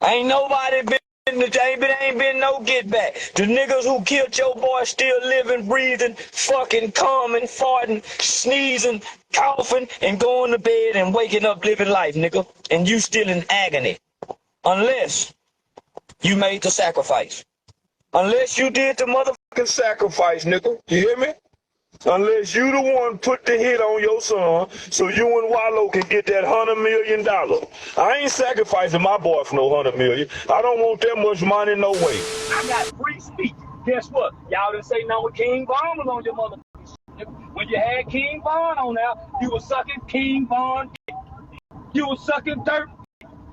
Ain't nobody ain't been no get back. The niggas who killed your boy still living, breathing, fucking coming, farting, sneezing, coughing, and going to bed and waking up living life, nigga. And you still in agony. Unless you made the sacrifice. Unless you did the motherfucking sacrifice, nigga. You hear me? Unless you the one put the hit on your son so you and Wallow can get that $100 million. I ain't sacrificing my boy for no $100 million. I don't want that much money, no way. I got free speech. Guess what? Y'all didn't say nothing with King Von was on your motherfucking shit. When you had King Von on there, you was sucking King Von dick. You was sucking dirt.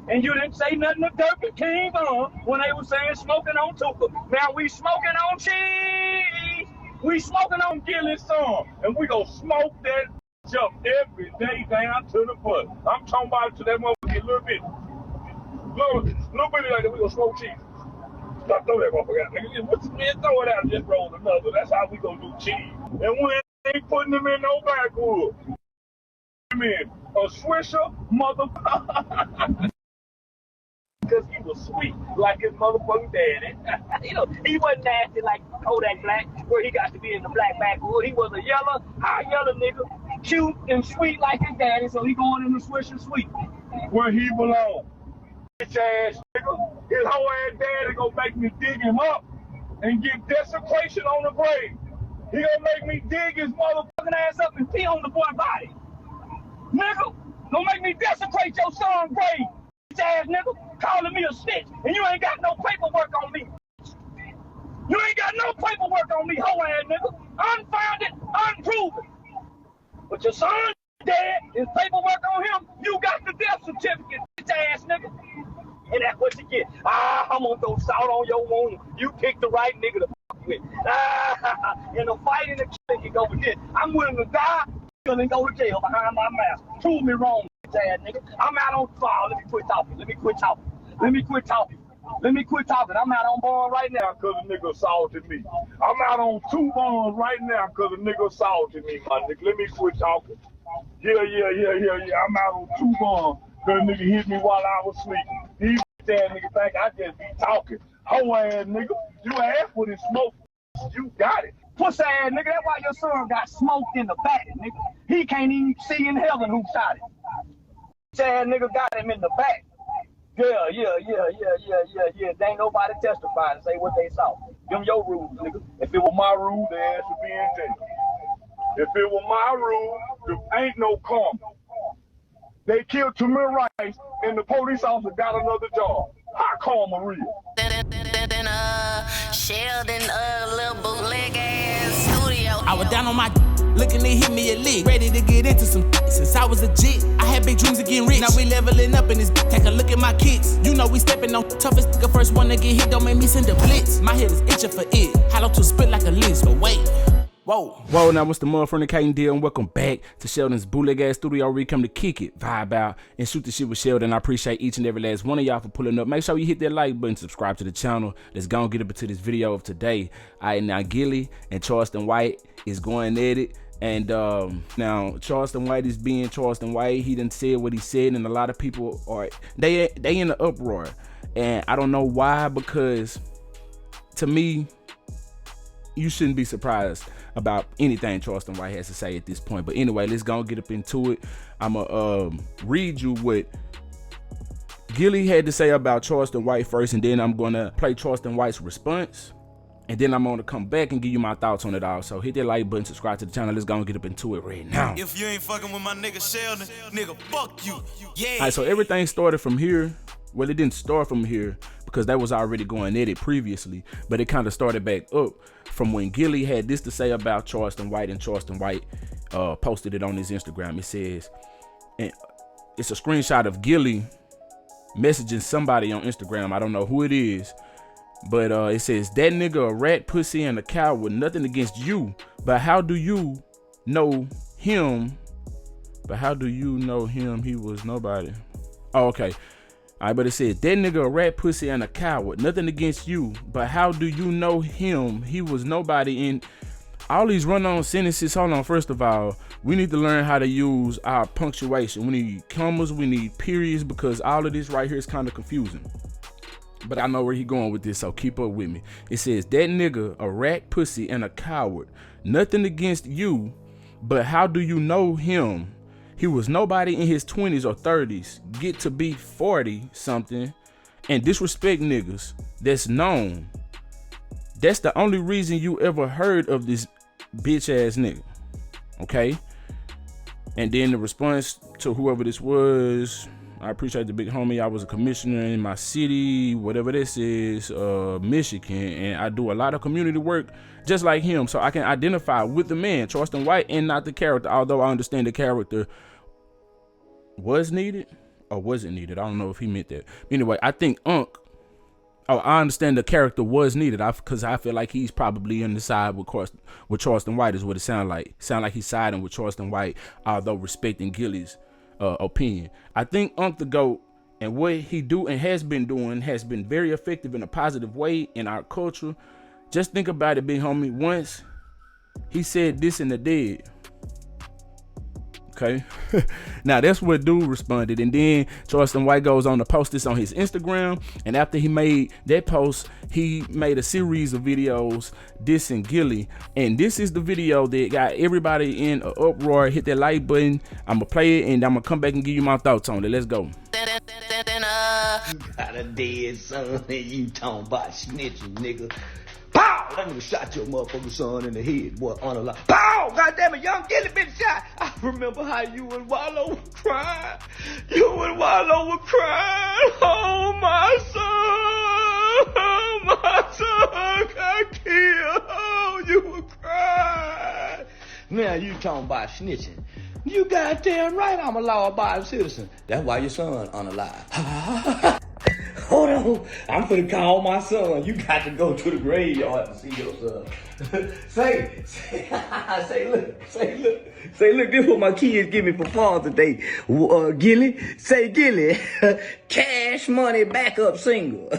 And you didn't say nothing to Dirk and King Von when they were saying smoking on Tuka. Now we smoking on cheese. We smoking on Gillie's song, and we gonna smoke that jump every day down to the butt. I'm talking about to that motherfucker a little bit like that. We gonna smoke cheese. Stop throw that motherfucker out, nigga. What's man throw it out and just roll another? That's how we gonna do cheese. And we ain't putting them in no backwood. I mean, a Swisher motherfucker. Because he was sweet like his motherfucking daddy. You know, he wasn't nasty like Kodak Black, where he got to be in the black backwood. He was a high yellow nigga, cute and sweet like his daddy, so he going in the Swisher Sweet, where he belongs. Bitch ass nigga, his whole ass daddy gonna make me dig him up and get desecration on the grave. He gonna make me dig his motherfucking ass up and pee on the boy's body. Nigga, gonna make me desecrate your son's grave. Ass nigga calling me a snitch, and you ain't got no paperwork on me. You ain't got no paperwork on me, hoe ass nigga. Unfounded, unproven. But your son dead, his paperwork on him, you got the death certificate, bitch ass nigga. And that's what you get. I'm gonna throw salt on your wound. You picked the right nigga to fuck with. In a fight in the killing can go with this. I'm willing to die and go to jail behind my mask. Prove me wrong. Nigga. I'm out on trial. Let me quit talking. I'm out on bond right now because a nigga assaulted me. I'm out on 2 bonds right now because a nigga assaulted me, my nigga. Let me quit talking. Yeah. I'm out on 2 bonds because a nigga hit me while I was sleeping. He that nigga think I just be talking. Hoe ass nigga. You asked for this smoke. You got it. Pussy ass nigga. That's why your son got smoked in the back, nigga. He can't even see in heaven who shot him. Ass nigga got him in the back. Yeah. There ain't nobody testifying to say what they saw. Them your rules, nigga. If it was my rule, the ass would be in jail. If it was my rule, there ain't no karma. They killed Tamir Rice, and the police officer got another job. How karma real? Sheldon, little bootleg ass studio. I was down on my looking to hit me a lick, ready to get into some since I was a jit. I had big dreams of getting rich. Now we leveling up in this. Take a look at my kicks. You know we stepping on toughest nigga. First one to get hit, don't make me send a blitz. My head is itching for it. Hollow to spit like a list, but wait. Whoa, now what's the motherfucking deal? And welcome back to Sheldon's bootleg ass studio where we come to kick it, vibe out, and shoot the shit with Sheldon. I appreciate each and every last one of y'all for pulling up. Make sure you hit that like button, subscribe to the channel. Let's go and get up into this video of today. Alright, now Gillie and Charleston White is going at it. And now Charleston White is being Charleston White. He done said what he said, and a lot of people are they in the uproar. And I don't know why, because to me, you shouldn't be surprised about anything Charleston White has to say at this point. But anyway, let's go and get up into it. I'ma read you what Gillie had to say about Charleston White first, and then I'm gonna play Charleston White's response, and then I'm gonna come back and give you my thoughts on it all. So hit that like button, subscribe to the channel. Let's go and get up into it right now. If you ain't fucking with my nigga Sheldon, nigga, fuck you. Yeah. All right, so everything started from here. Well, it didn't start from here because that was already going at it previously, but it kind of started back up from when Gillie had this to say about Charleston White, and Charleston White posted it on his Instagram. It says, and it's a screenshot of Gillie messaging somebody on Instagram. I don't know who it is, but it says, that nigga a rat, pussy, and a coward. Nothing against you, but how do you know him? He was nobody. Oh, okay. All right, but it says, that nigga a rat, pussy, and a coward. Nothing against you, but how do you know him? He was nobody. In all these run-on sentences, hold on, first of all, we need to learn how to use our punctuation. We need commas, we need periods, because all of this right here is kind of confusing. but I know where he going with this, so keep up with me. It says, that nigga a rat, pussy, and a coward. Nothing against you, but how do you know him? He was nobody in his 20s or 30s, get to be 40 something, and disrespect niggas that's known. That's the only reason you ever heard of this bitch ass nigga. Okay? And then the response to whoever this was, I appreciate the big homie. I was a commissioner in my city, whatever this is, Michigan, and I do a lot of community work just like him, so I can identify with the man, Charleston White, and not the character, although I understand the character was needed or wasn't needed. I don't know if he meant that. Anyway, I think I understand the character was needed because I feel like he's probably on the side with Charleston White is what it sounds like. Sound like he's siding with Charleston White, although respecting Gillie's opinion. I think the GOAT and what he do and has been doing has been very effective in a positive way in our culture. Just think about it, big homie. Once he said this in the dead. Okay. Now that's what dude responded, and then Charleston White goes on to post this on his Instagram, and after he made that post, he made a series of videos dissing Gilly, and this is the video that got everybody in an uproar. Hit that like button. I'm gonna play it, and I'm gonna come back and give you my thoughts on it. Let's go. You got a dead son and you talking about snitching, nigga. Pow! That nigga shot your motherfucking son in the head, boy, unalived. Pow! Goddamn it, young Gilly been shot. I remember how you and Wallow were crying. You and Wallow were crying. Oh, my son got killed. Oh, you were crying. Now you talking about snitching. You goddamn right I'm a law-abiding citizen. That's why your son unalive. Hold on, I'm finna call my son. You got to go to the graveyard to see your son. Say, look, this what my kids give me for Father's Day. Gilly, say Gilly, cash money backup singer.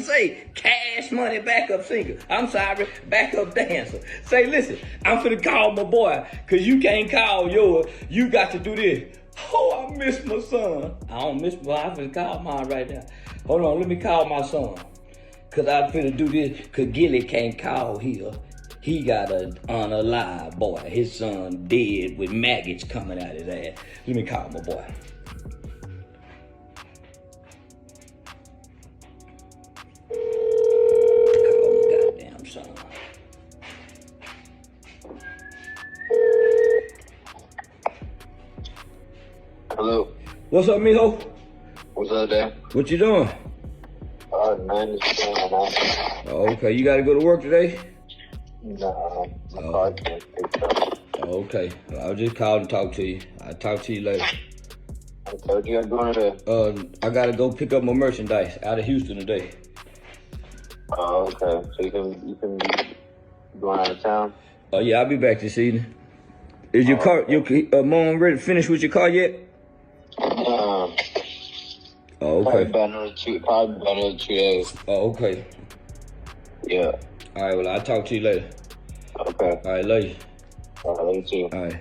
Say, cash money backup singer. I'm sorry, backup dancer. Say, listen, I'm finna call my boy, cause you can't call yours. You got to do this. Oh, I miss my son. I don't miss my, I'm finna call mine right now. Hold on, let me call my son. Cause I finna do this, cause Gilly can't call here. He got an unalive boy. His son dead with maggots coming out his ass. Let me call my boy. Call my goddamn son. Hello. What's up, mijo? What's up, there? What you doing? Man, it's going on. Oh, okay, you gotta go to work today? Nah, my car can't pick up. Oh, okay, I'll just call and talk to you. I'll talk to you later. I told you I'm going to. I gotta go pick up my merchandise out of Houston today. Oh, okay. So you can be going out of town? Oh, yeah, I'll be back this evening. Is your car, your mom ready to finish with your car yet? Oh, okay. Probably about another 2 days. Oh, okay. Yeah. All right, well, I'll talk to you later. Okay. All right, love you. All right, love you too. All right.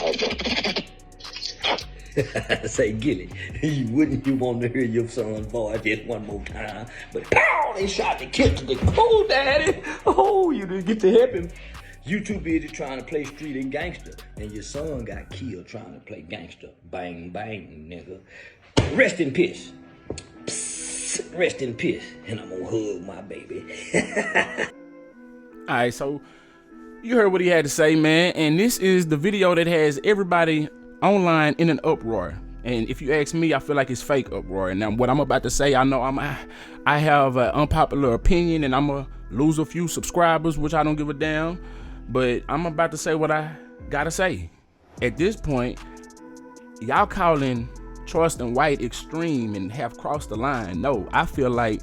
Okay. Say, Gilly, you want to hear your son's voice just one more time? But pow, they shot the kid to the oh, daddy. Oh, you didn't get to help him. You too busy trying to play street and gangster, and your son got killed trying to play gangster. Bang, bang, nigga. Rest in peace. Psst, rest in peace. And I'm gonna hug my baby. All right, so you heard what he had to say, man, and this is the video that has everybody online in an uproar. And if you ask me, I feel like it's fake uproar. And now what I'm about to say, I know I have an unpopular opinion, and I'm gonna lose a few subscribers, which I don't give a damn. But I'm about to say what I gotta say. At this point, y'all calling Charleston White extreme and have crossed the line. No, I feel like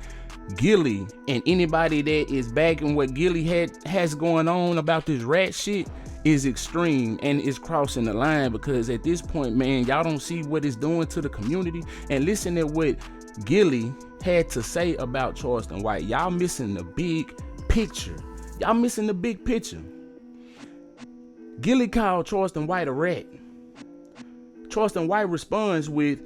Gilly and anybody that is backing what Gilly has going on about this rat shit is extreme and is crossing the line, because at this point, man, y'all don't see what it's doing to the community. And listen to what Gilly had to say about Charleston White. Y'all missing the big picture. Y'all missing the big picture. Gilly called Charleston White a rat. Charleston White responds with,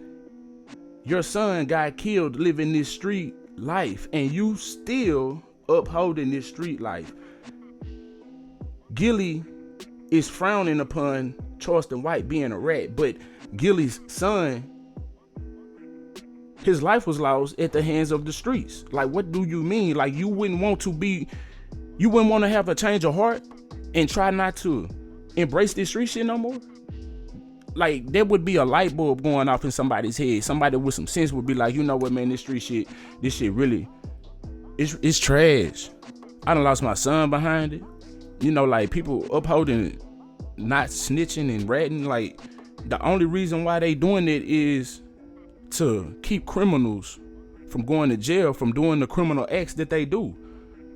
your son got killed living this street life and you still upholding this street life. Gilly is frowning upon Charleston White being a rat, but Gilly's son, his life was lost at the hands of the streets. Like, what do you mean? Like, you wouldn't want to have a change of heart and try not to embrace this street shit no more? Like, there would be a light bulb going off in somebody's head. Somebody with some sense would be like, you know what, man, this shit really, it's trash. I done lost my son behind it. You know, like, people upholding it, not snitching and ratting. Like, the only reason why they doing it is to keep criminals from going to jail, from doing the criminal acts that they do.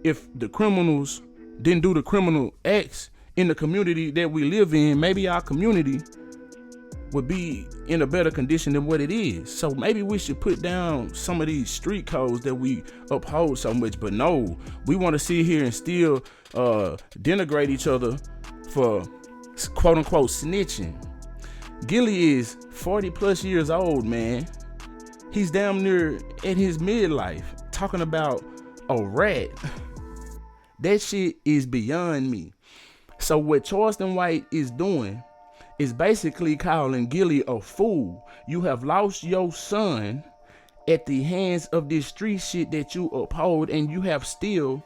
If the criminals didn't do the criminal acts in the community that we live in, maybe our community would be in a better condition than what it is. So maybe we should put down some of these street codes that we uphold so much. But no, we want to sit here and still denigrate each other for quote unquote snitching. Gilly is 40 plus years old, man. He's damn near in his midlife talking about a rat. That shit is beyond me. So what Charleston White is doing is basically calling Gilly a fool. You have lost your son at the hands of this street shit that you uphold, and you have still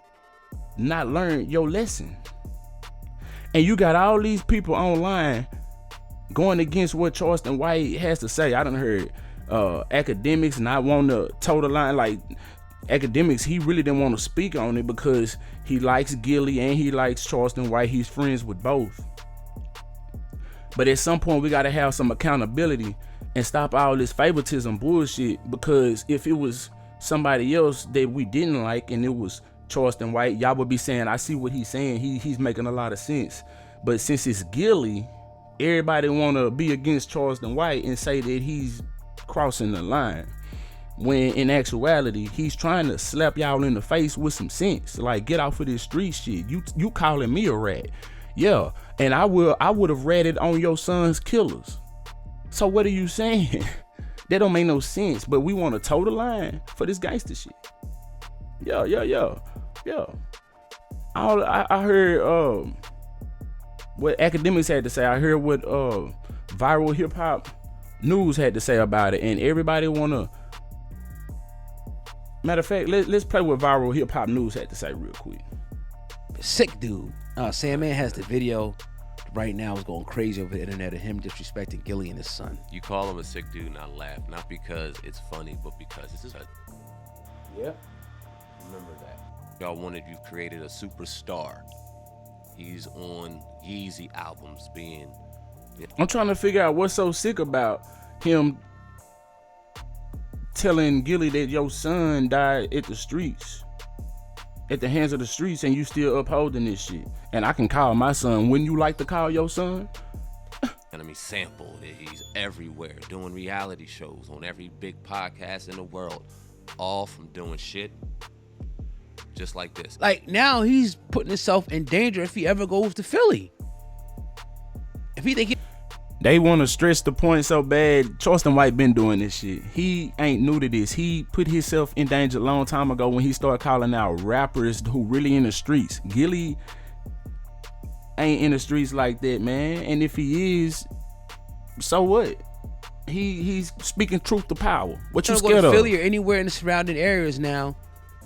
not learned your lesson. And you got all these people online going against what Charleston White has to say. I done heard academics not want to toe the line. Like, academics, he really didn't want to speak on it because he likes Gilly and he likes Charleston White. He's friends with both. But at some point, we got to have some accountability and stop all this favoritism bullshit, because if it was somebody else that we didn't like and it was Charleston White, y'all would be saying, I see what he's saying. He's making a lot of sense. But since it's Gilly, everybody want to be against Charleston White and say that he's crossing the line, when in actuality, he's trying to slap y'all in the face with some sense. Like, get off of this street shit. You calling me a rat. Yeah, and I would have ratted on your son's killers. So what are you saying? That don't make no sense. But we want to toe the line for this gangster shit. Yeah. I heard what academics had to say. I heard what viral hip hop news had to say about it, and everybody wanna. Matter of fact, let's play what viral hip hop news had to say real quick. Sick dude. Sandman has the video right now. Is going crazy over the internet of him disrespecting Gilly and his son. You call him a sick dude, and I laugh, not because it's funny, but because it's a. Yeah. Remember that. Y'all wanted, you created a superstar. He's on Yeezy albums being. I'm trying to figure out what's so sick about him telling Gilly that your son died at the streets, at the hands of the streets, and you still upholding this shit. And I can call my son. Wouldn't you like to call your son? And I mean, sample that he's everywhere, doing reality shows on every big podcast in the world, all from doing shit just like this. Like, now he's putting himself in danger if he ever goes to Philly. If he think they want to stretch the point so bad. Charleston White been doing this shit. He ain't new to this. He put himself in danger a long time ago when he started calling out rappers who really in the streets. Gilly ain't in the streets like that, man. And if he is, so what? He's speaking truth to power. What you scared of? Philly or anywhere in the surrounding areas now.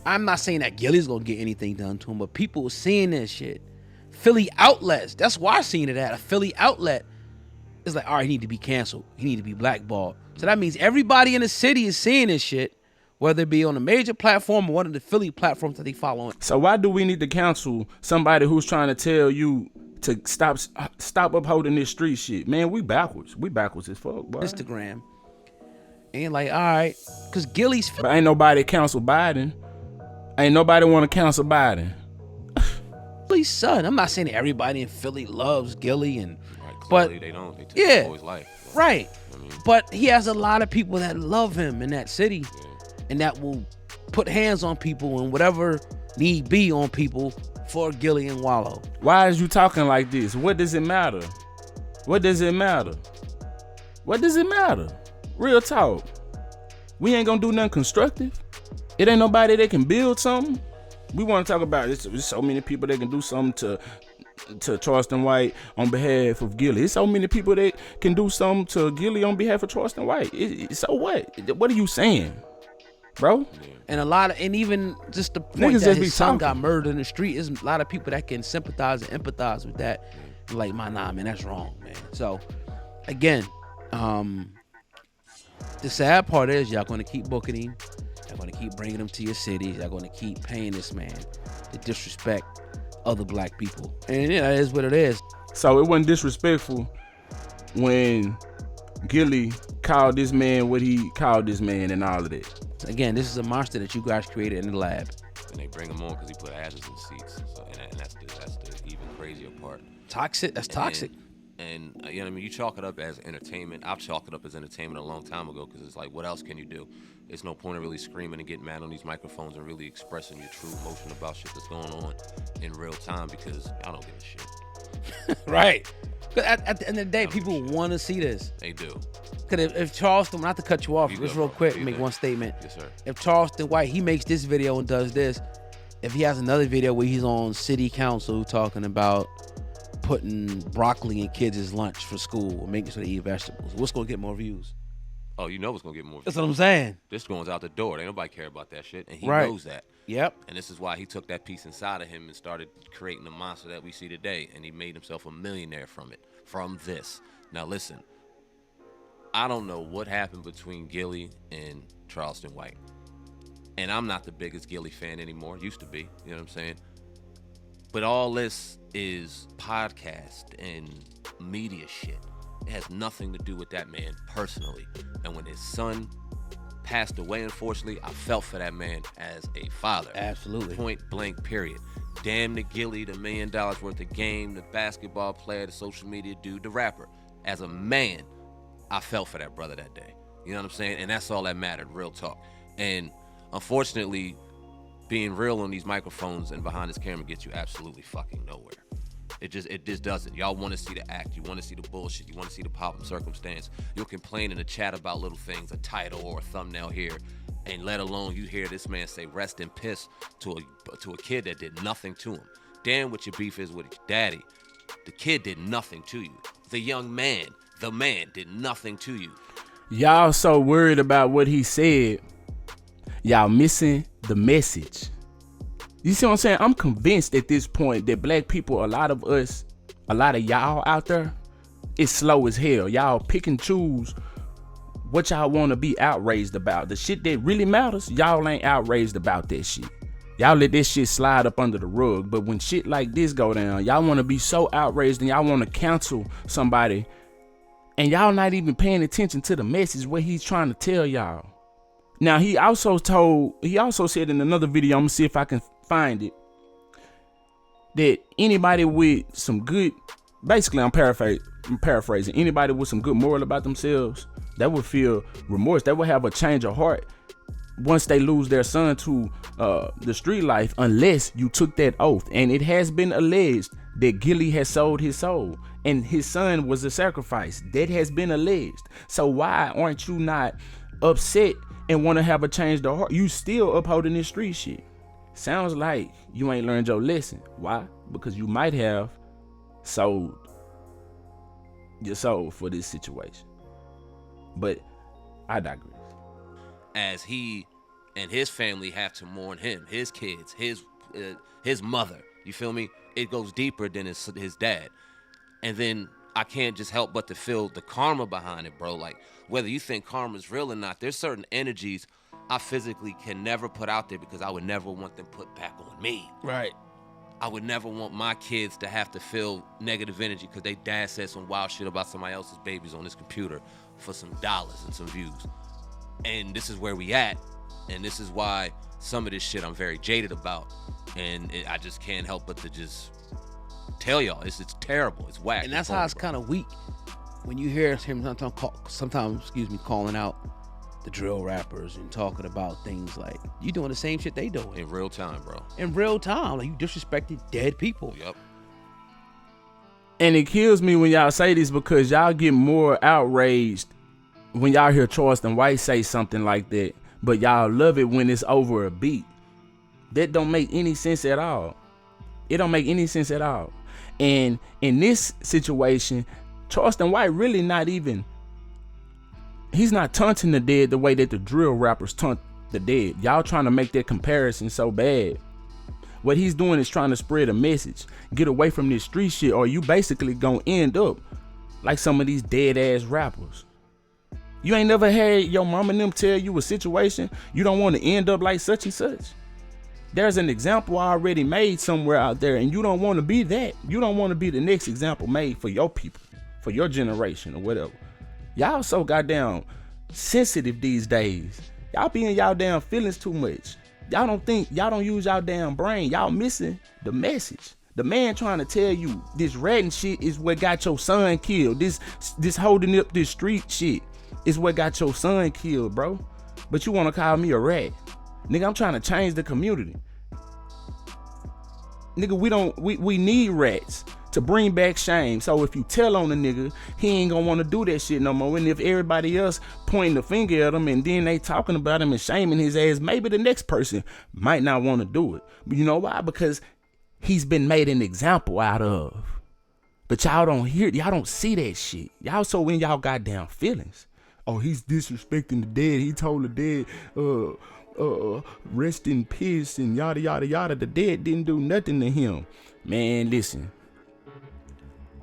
I'm not saying that Gilly's gonna get anything done to him, but people are seeing this shit. Philly outlets. That's why I seen it at a Philly outlet. It's like, all right, he need to be canceled. He need to be blackballed. So that means everybody in the city is seeing this shit, whether it be on a major platform or one of the Philly platforms that they following. So why do we need to cancel somebody who's trying to tell you to stop upholding this street shit? Man, we backwards. We backwards as fuck, boy. Instagram. And like, all right, because Gilly's... But ain't nobody cancel Biden. Ain't nobody want to cancel Biden. Gilly's son. I'm not saying everybody in Philly loves Gilly, and clearly they don't. They take his boy's life. Right. I mean, but he has a lot of people that love him in that city, and that will put hands on people and whatever need be on people for Gilly and Wallow. Why is you talking like this? What does it matter? What does it matter? What does it matter? Real talk. We ain't gonna do nothing constructive. It ain't nobody that can build something. We want to talk about it. There's so many people that can do something to Charleston White on behalf of Gilly. There's so many people that can do something to Gilly on behalf of Charleston White. So what? What are you saying, bro? And even just the point Niggas that just be his son got talking. murdered in the street, is a lot of people that can sympathize and empathize with that. Like, nah, man, that's wrong, man. So, again, the sad part is y'all going to keep booking him. Y'all going to keep bringing him to your cities. Y'all going to keep paying this man to disrespect other black people. And yeah, it is what it is. So it wasn't disrespectful when Gilly called this man what he called this man and all of that. Again, this is a monster that you guys created in the lab. And they bring him on because he put asses in seats. So, and that's the even crazier part. Toxic. That's toxic. And you know what I mean? You chalk it up as entertainment. I've chalked it up as entertainment a long time ago because it's like, what else can you do? It's no point of really screaming and getting mad on these microphones and really expressing your true emotion about shit that's going on in real time because I don't give a shit. Right. At the end of the day, people want to see this. They do. Because if Charleston, not to cut you off, just real quick, make one statement. Yes, sir. If Charleston White, he makes this video and does this, if he has another video where he's on city council talking about putting broccoli in kids' lunch for school or making sure they eat vegetables, what's going to get more views? Oh, you know it's going to get more views. That's what I'm saying. This goes out the door. Ain't nobody care about that shit. And he Right. knows that. Yep. And this is why he took that piece inside of him and started creating the monster that we see today. And he made himself a millionaire from it, from this. Now, listen, I don't know what happened between Gilly and Charleston White. And I'm not the biggest Gilly fan anymore. Used to be. You know what I'm saying? But all this is podcast and media shit. It has nothing to do with that man personally. And when his son passed away, unfortunately, I felt for that man as a father. Absolutely. Point blank, period. Damn the Gilly, the $1 million worth of game, the basketball player, the social media dude, the rapper. As a man, I felt for that brother that day. You know what I'm saying? And that's all that mattered, real talk. And unfortunately, being real on these microphones and behind this camera gets you absolutely fucking nowhere. It just doesn't. Y'all want to see the act. You want to see the bullshit. You want to see the pop and circumstance. You'll complain in the chat about little things, a title or a thumbnail here, and let alone you hear this man say rest in piss to a kid that did nothing to him. Damn what your beef is with your daddy. The kid did nothing to you. The young man, the man did nothing to you. Y'all so worried about what he said, y'all missing the message. You see what I'm saying? I'm convinced at this point that black people, a lot of us, a lot of y'all out there, it's slow as hell. Y'all pick and choose what y'all want to be outraged about. The shit that really matters, y'all ain't outraged about that shit. Y'all let this shit slide up under the rug. But when shit like this go down, y'all want to be so outraged and y'all want to cancel somebody, and y'all not even paying attention to the message what he's trying to tell y'all. Now, he also said in another video, I'm gonna see if I can find it, that anybody with some good, basically I'm paraphrasing, anybody with some good moral about themselves, that would feel remorse, that would have a change of heart once they lose their son to the street life, unless you took that oath. And it has been alleged that Gilly has sold his soul and his son was a sacrifice. That has been alleged. So why aren't you not upset and want to have a change of heart? You still upholding this street shit. Sounds like you ain't learned your lesson. Why? Because you might have sold your soul for this situation. But I digress. As he and his family have to mourn him, his kids, his mother. You feel me? It goes deeper than his dad. And then I can't just help but to feel the karma behind it, bro. Like, whether you think karma's real or not, there's certain energies I physically can never put out there because I would never want them put back on me. Right. I would never want my kids to have to feel negative energy because they dad said some wild shit about somebody else's babies on his computer for some dollars and some views. And this is where we at. And this is why some of this shit I'm very jaded about. And I just can't help but to just tell y'all, it's terrible. It's whack. And that's how it's kind of weak when you hear him sometimes calling out the drill rappers and talking about things like you doing the same shit they doing in real time, bro. In real time, like you disrespected dead people. Yep. And it kills me when y'all say this because y'all get more outraged when y'all hear Charleston White say something like that but y'all love it when it's over a beat. That don't make any sense at all. It don't make any sense at all. And in this situation, Charleston White really not even, he's not taunting the dead the way that the drill rappers taunt the dead. Y'all trying to make that comparison so bad. What he's doing is trying to spread a message. Get away from this street shit, or you basically gonna end up like some of these dead ass rappers. You ain't never had your mom and them tell you a situation you don't want to end up like such and such. There's an example already made somewhere out there, and you don't want to be that. You don't want to be the next example made for your people, for your generation or whatever. Y'all so goddamn sensitive these days. Y'all be in y'all damn feelings too much. Y'all don't use y'all damn brain. Y'all missing the message. The man trying to tell you this ratting shit is what got your son killed. This holding up this street shit is what got your son killed, bro. But you want to call me a rat. Nigga, I'm trying to change the community. Nigga, we need rats to bring back shame. So if you tell on a nigga, he ain't gonna want to do that shit no more. And if everybody else pointing the finger at him and then they talking about him and shaming his ass, maybe the next person might not want to do it. But you know why? Because he's been made an example out of. But y'all don't see that shit. Y'all so in y'all goddamn feelings. Oh, he's disrespecting the dead. He told the dead, rest in peace and yada yada yada. The dead didn't do nothing to him. Man, listen.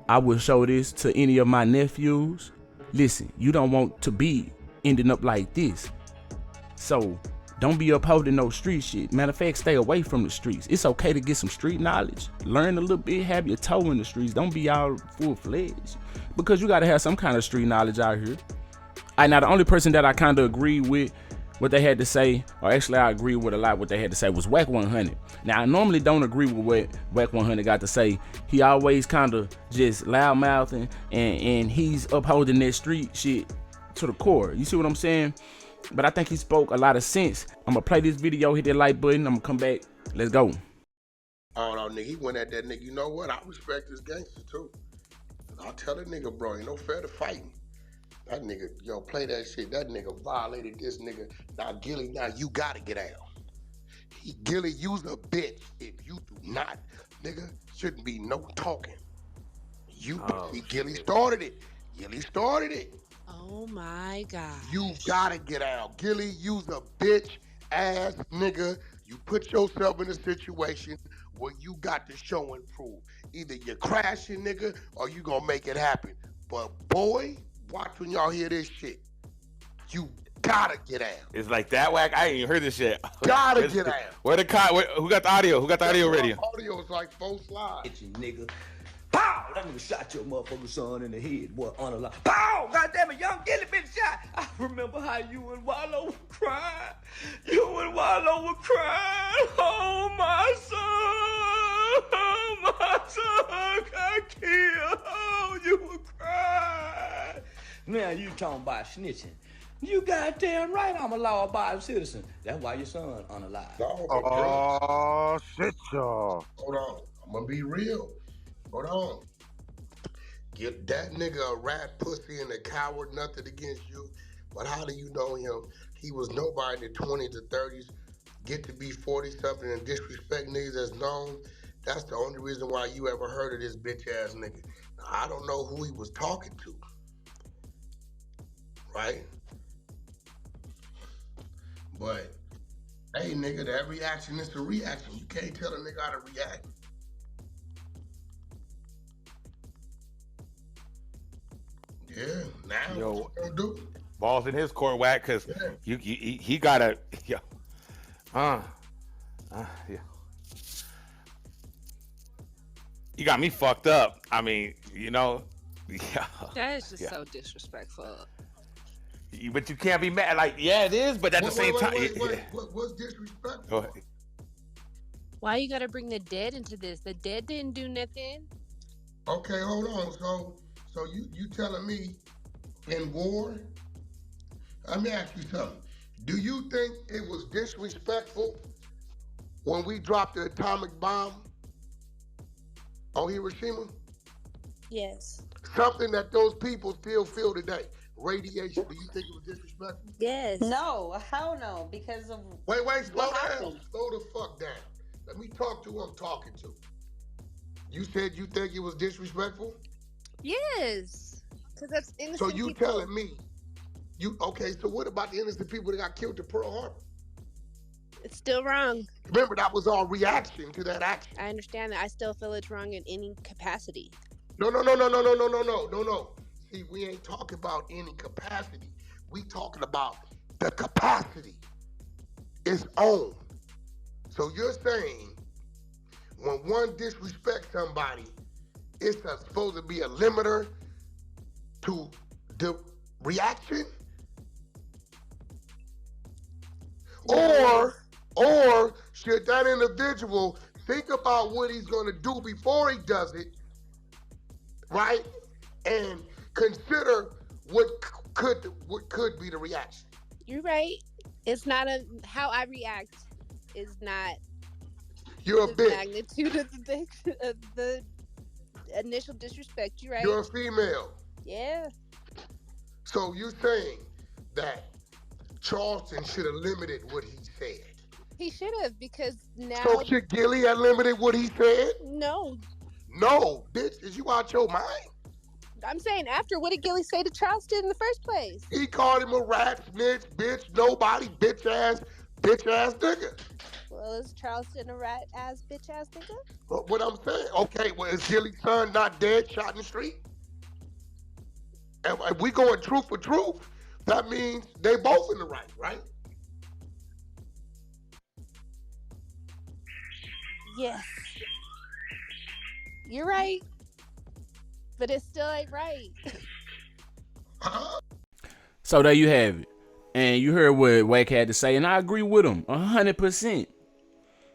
I will show this to any of my nephews. Listen, you don't want to be ending up like this. So don't be upholding no street shit. Matter of fact, stay away from the streets. It's okay to get some street knowledge. Learn a little bit, have your toe in the streets. Don't be all full-fledged. Because you gotta have some kind of street knowledge out here. Now the only person that I kind of agree with what they had to say, or actually I agree with a lot what they had to say, was Wack 100. Now I normally don't agree with what Wack 100 got to say. He always kind of just loud-mouthing and he's upholding that street shit to the core. You see what I'm saying? But I think he spoke a lot of sense. I'm gonna play this video, hit that like button, I'm gonna come back. Let's go. Oh no, nigga, he went at that nigga. You know what? I respect this gangster too. I'll tell that nigga, bro, ain't no fair to fighting. That nigga, yo, play that shit. That nigga violated this nigga. Now, Gilly, now you gotta get out. Gilly, you's a bitch. If you do not, nigga, shouldn't be no talking. Gilly started it. Gilly started it. Oh my God. You gotta get out. Gilly, you's a bitch ass nigga. You put yourself in a situation where you got to show and prove. Either you're crashing, nigga, or you gonna make it happen. But boy, watch when y'all hear this shit. You gotta get out. It's like that, Wack. I ain't even heard this shit. Gotta get out. Who got the audio? Who got the audio ready? Audio is like 4 slides. Get you, nigga. Pow! That nigga shot your motherfucking son in the head, boy, unalived. Pow! Goddamn it, young Gilly been shot. I remember how you and Wallow were crying. Oh, my son got killed. Oh, you were crying. Now you talking about snitching. You goddamn right I'm a law-abiding citizen. That's why your son unalived. Oh, shit, y'all. Hold on. I'm gonna be real. Hold on. Get that nigga a rat pussy and a coward, nothing against you. But how do you know him? He was nobody in the 20s or 30s. Get to be 40-something and disrespect niggas that's known. That's the only reason why you ever heard of this bitch ass nigga. Now, I don't know who he was talking to. Right? But, hey nigga, that reaction is a reaction. You can't tell a nigga how to react. Yeah, now what you gonna do? Balls in his court, Wack, because he got a, yeah. You got me fucked up. I mean, you know, yeah. That is just so disrespectful. But you can't be mad. Like, yeah, it is, but at the same time. What's disrespectful? Why you gotta bring the dead into this? The dead didn't do nothing. Okay, hold on. So you telling me in war? Let me ask you something. Do you think it was disrespectful when we dropped the atomic bomb on Hiroshima? Yes. Something that those people still feel today. radiation, do you think it was disrespectful? Yes. No, hell no, because of Wait, slow what down. happened. Slow the fuck down. Let me talk to who I'm talking to. You said you think it was disrespectful? Yes. Because that's innocent So you people. telling me, okay, so what about the innocent people that got killed at Pearl Harbor? It's still wrong. Remember, that was our reaction to that action. I understand that. I still feel it's wrong in any capacity. No. See, we ain't talking about any capacity. We talking about the capacity. Its own. So you're saying when one disrespects somebody, it's supposed to be a limiter to the reaction? Or should that individual think about what he's going to do before he does it, right? And consider what could be the reaction. You're right. It's not how I react is not You're a the bitch. magnitude of the initial disrespect. You're right. You're a female. Yeah. So you're saying that Charleston should have limited what he said. He should have, because now. So should Gilly have limited what he said? No. No, bitch, is you out your mind? I'm saying after, what did Gilly say to Charleston in the first place? He called him a rat, snitch, bitch, nobody, bitch ass nigga. Well, is Charleston a rat ass bitch ass nigga? What I'm saying, okay, well, is Gilly's son not dead, shot in the street? And if we going truth for truth, that means they both in the right? Yes. You're right. But it still ain't right. So there you have it. And you heard what Wack had to say, and I agree with him 100%.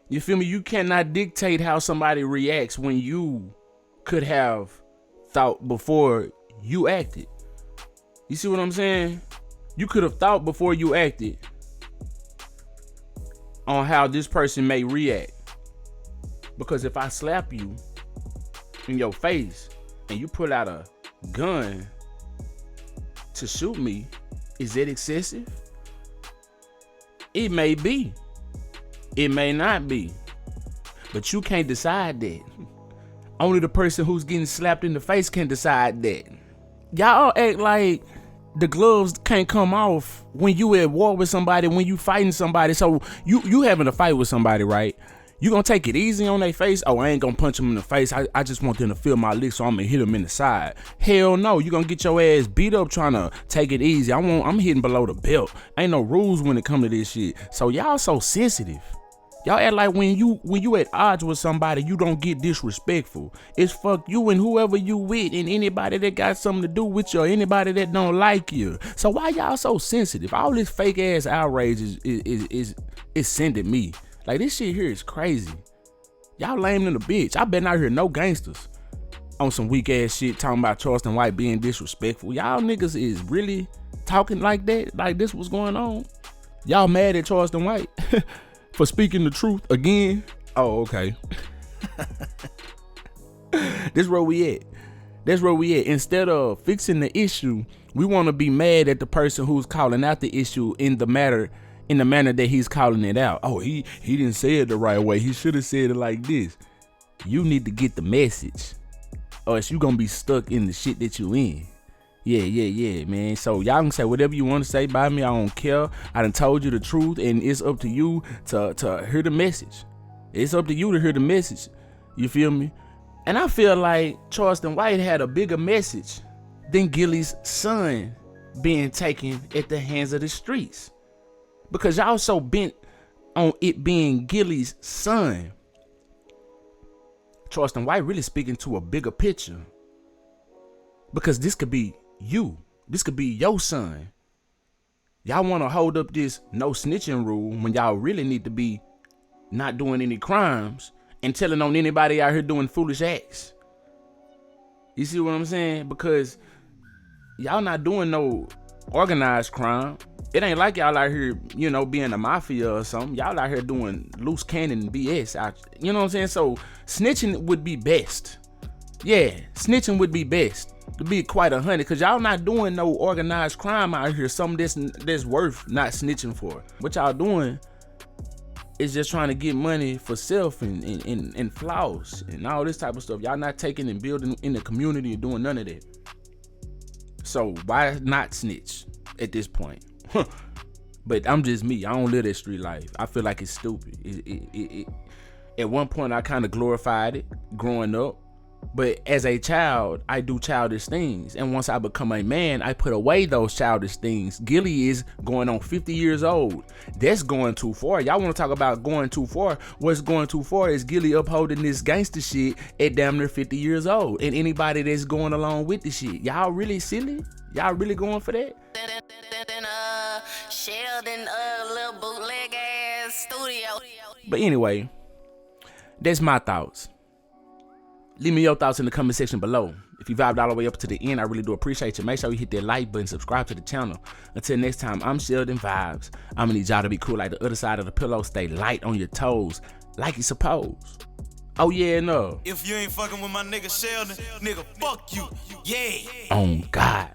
You feel me? You cannot dictate how somebody reacts when you could have thought before you acted. You see what I'm saying? You could have thought before you acted on how this person may react. Because if I slap you in your face and you pull out a gun to shoot me, is that excessive? It may be. It may not be. But you can't decide that. Only the person who's getting slapped in the face can decide that. Y'all act like the gloves can't come off when you at war with somebody, when you fighting somebody. So you having a fight with somebody, right? You gonna take it easy on their face? Oh, I ain't gonna punch them in the face. I just want them to feel my lick, so I'm gonna hit them in the side. Hell no, you gonna get your ass beat up trying to take it easy. I'm hitting below the belt. Ain't no rules when it come to this shit. So y'all so sensitive. Y'all act like when you at odds with somebody, you don't get disrespectful. It's fuck you and whoever you with and anybody that got something to do with you or anybody that don't like you. So why y'all so sensitive? All this fake ass outrage is sending me. Like, this shit here is crazy. Y'all lame than a bitch. I bet not hear no gangsters on some weak ass shit talking about Charleston White being disrespectful. Y'all niggas is really talking like that? Like this was going on? Y'all mad at Charleston White for speaking the truth again? Oh, okay. This where we at. That's where we at. Instead of fixing the issue, we want to be mad at the person who's calling out the issue in the manner that he's calling it out. Oh, he didn't say it the right way. He should have said it like this. You need to get the message, or else you gonna be stuck in the shit that you in. Yeah, man. So y'all can say whatever you want to say by me. I don't care. I done told you the truth, and it's up to you to hear the message. It's up to you to hear the message. You feel me? And I feel like Charleston White had a bigger message than Gilly's son being taken at the hands of the streets. Because y'all so bent on it being Gilly's son. Charleston White really speaking to a bigger picture. Because this could be you. This could be your son. Y'all want to hold up this no snitching rule when y'all really need to be not doing any crimes and telling on anybody out here doing foolish acts. You see what I'm saying? Because y'all not doing no organized crime. It ain't like y'all out here, being a mafia or something. Y'all out here doing loose cannon BS. You know what I'm saying? So snitching would be best. Yeah, snitching would be best. To be quite 100, cause y'all not doing no organized crime out here. Something that's worth not snitching for. What y'all doing is just trying to get money for self and flaws and all this type of stuff. Y'all not taking and building in the community and doing none of that. So why not snitch at this point? But I'm just me. I don't live that street life. I feel like it's stupid. At one point, I kind of glorified it growing up. But as a child, I do childish things. And once I become a man, I put away those childish things. Gilly is going on 50 years old. That's going too far. Y'all want to talk about going too far? What's going too far is Gilly upholding this gangster shit at damn near 50 years old. And anybody that's going along with the shit. Y'all really silly? Y'all really going for that? Sheldon, little bootleg ass studio. But anyway, that's my thoughts. Leave me your thoughts in the comment section below. If you vibed all the way up to the end, I really do appreciate you. Make sure you hit that like button, subscribe to the channel. Until next time, I'm SheldonVybez. I'm gonna need y'all to be cool like the other side of the pillow. Stay light on your toes, like you suppose. Oh yeah, no. If you ain't fucking with my nigga Sheldon, nigga, fuck you. Yeah. Oh God.